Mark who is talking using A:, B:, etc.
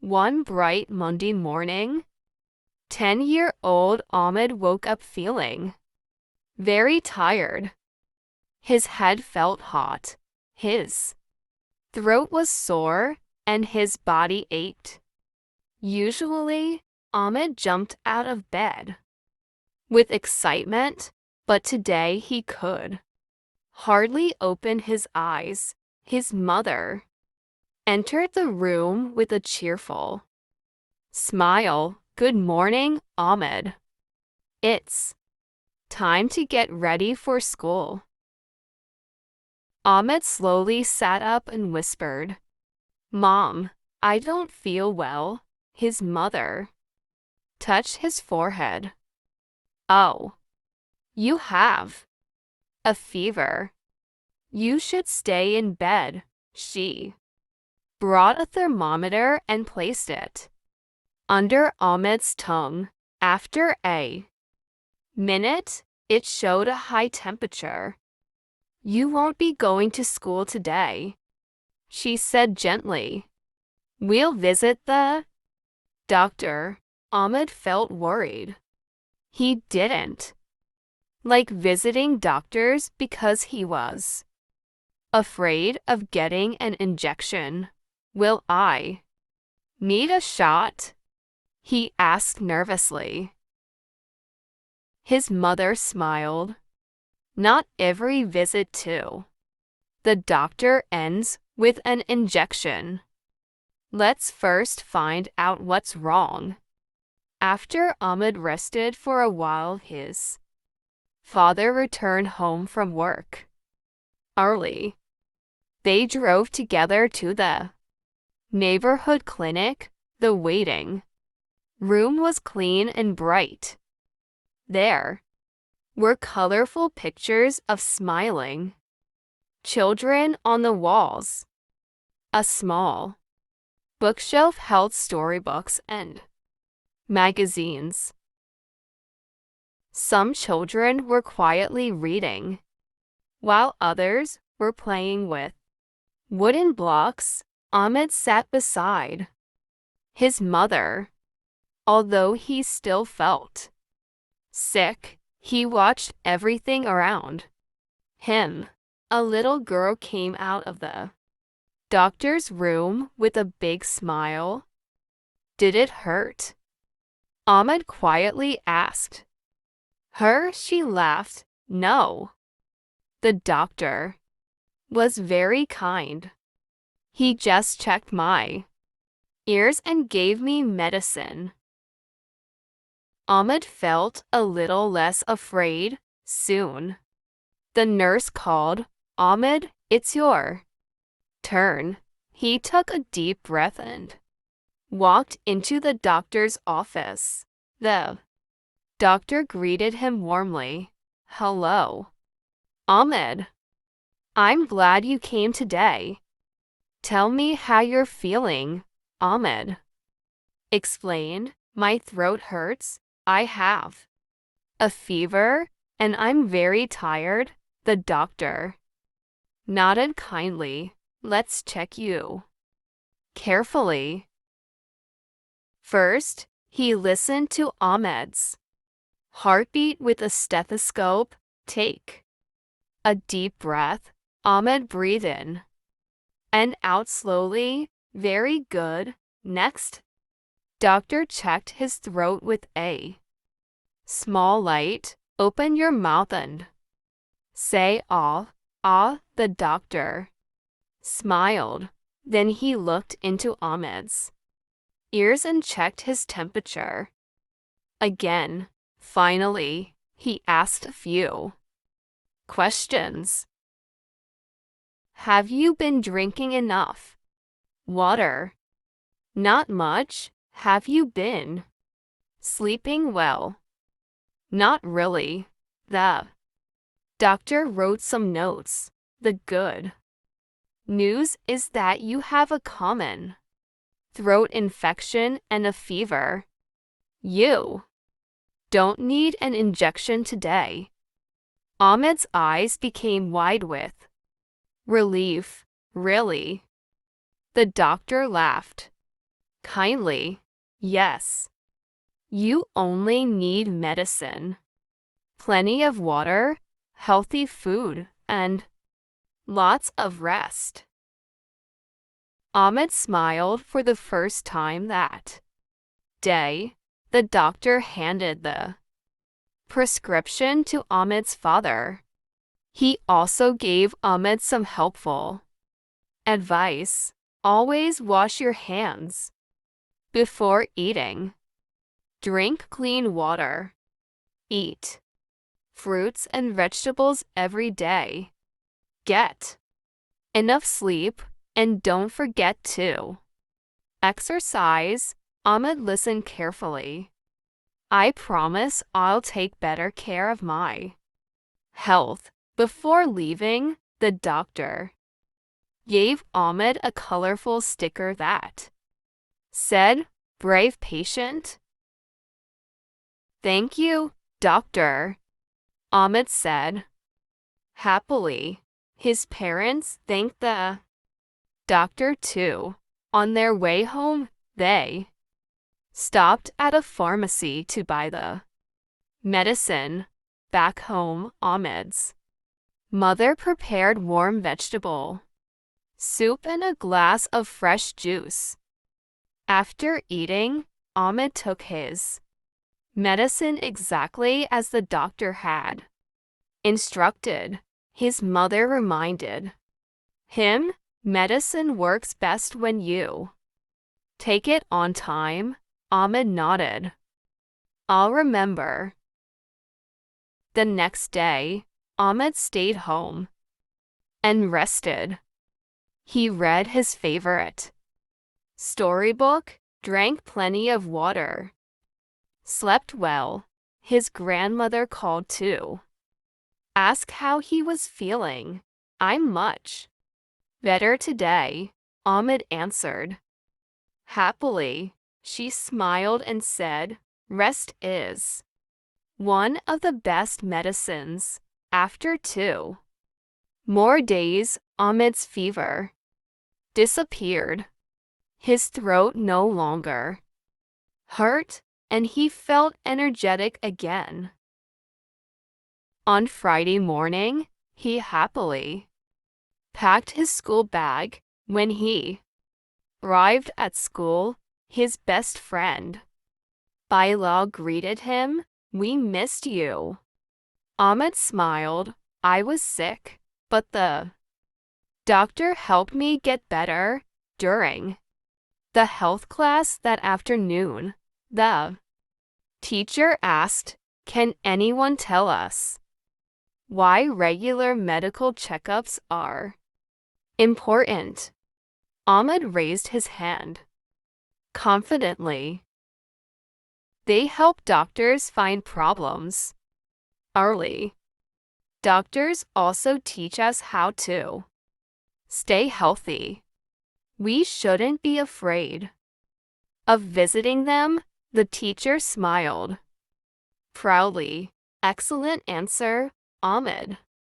A: One bright Monday morning, 10-year-old Ahmed woke up feeling very tired. His head felt hot, his throat was sore, and his body ached. Usually, Ahmed jumped out of bed with excitement, but today he could hardly open his eyes. His mother entered the room with a cheerful smile. "Good morning, Ahmed. It's time to get ready for school." Ahmed slowly sat up and whispered, "Mom, I don't feel well." His mother touched his forehead. "Oh, you have a fever. You should stay in bed." She brought a thermometer and placed it under Ahmed's tongue. After a minute, it showed a high temperature. "You won't be going to school today," she said gently. "We'll visit the doctor." Ahmed felt worried. He didn't like visiting doctors because he was afraid of getting an injection. "Will I need a shot?" he asked nervously. His mother smiled. "Not every visit to the doctor ends with an injection. Let's first find out what's wrong." After Ahmed rested for a while, his father returned home from work early. They drove together to the neighborhood clinic. The waiting room was clean and bright. There were colorful pictures of smiling children on the walls. A small bookshelf held storybooks and magazines. Some children were quietly reading, while others were playing with wooden blocks. Ahmed sat beside his mother. Although he still felt sick, he watched everything around him. A little girl came out of the doctor's room with a big smile. "Did it hurt?" Ahmed quietly asked her. She laughed. "No." The doctor was very kind. He just checked my ears and gave me medicine. Ahmed felt a little less afraid. Soon, the nurse called, "Ahmed, it's your turn." He took a deep breath and walked into the doctor's office. The doctor greeted him warmly. "Hello, Ahmed. I'm glad you came today. Tell me how you're feeling." Ahmed explained, "My throat hurts. I have a fever, and I'm very tired." The doctor nodded kindly. "Let's check you carefully." First, he listened to Ahmed's heartbeat with a stethoscope. "Take a deep breath." Ahmed breathed in and out slowly. "Very good." Next, doctor checked his throat with a small light. "Open your mouth and say ah." "Ah." The doctor smiled. Then he looked into Ahmed's ears and checked his temperature again. Finally, he asked a few questions. "Have you been drinking enough water?" "Not much." "Have you been sleeping well?" "Not really." The doctor wrote some notes. "The good news is that you have a common throat infection and a fever. You don't need an injection today." Ahmed's eyes became wide with relief. "Really?" The doctor laughed. Kindly, yes. You only need medicine, plenty of water, healthy food, and lots of rest. Ahmed smiled for the first time that day. The doctor handed the prescription to Ahmed's father. He also gave Ahmed some helpful advice. Always wash your hands before eating. Drink clean water. Eat fruits and vegetables every day. Get enough sleep and don't forget to exercise. Ahmed listened carefully. I promise I'll take better care of my health. Before leaving, the doctor gave Ahmed a colorful sticker that said, "Brave patient." Thank you, doctor, Ahmed said. Happily, his parents thanked the doctor too. On their way home, they stopped at a pharmacy to buy the medicine. Back home, Ahmed's mother prepared warm vegetable soup and a glass of fresh juice. After eating, Ahmed took his medicine exactly as the doctor had instructed. His mother reminded him, medicine works best when you take it on time. Ahmed nodded. I'll remember. The next day, Ahmed stayed home and rested. He read his favorite storybook, drank plenty of water, slept well. His grandmother called to ask how he was feeling. I'm much better today, Ahmed answered. Happily, she smiled and said, rest is one of the best medicines. After 2 more days, Ahmed's fever disappeared. His throat no longer hurt, and he felt energetic again. On Friday morning, he happily packed his school bag. When he arrived at school, his best friend, Bilal, greeted him. We missed you. Ahmed smiled. I was sick, but the doctor helped me get better. During the health class that afternoon, the teacher asked, can anyone tell us why regular medical checkups are important? Ahmed raised his hand confidently. They help doctors find problems early. Doctors also teach us how to stay healthy. We shouldn't be afraid of visiting them. The teacher smiled proudly. Excellent answer, Ahmed.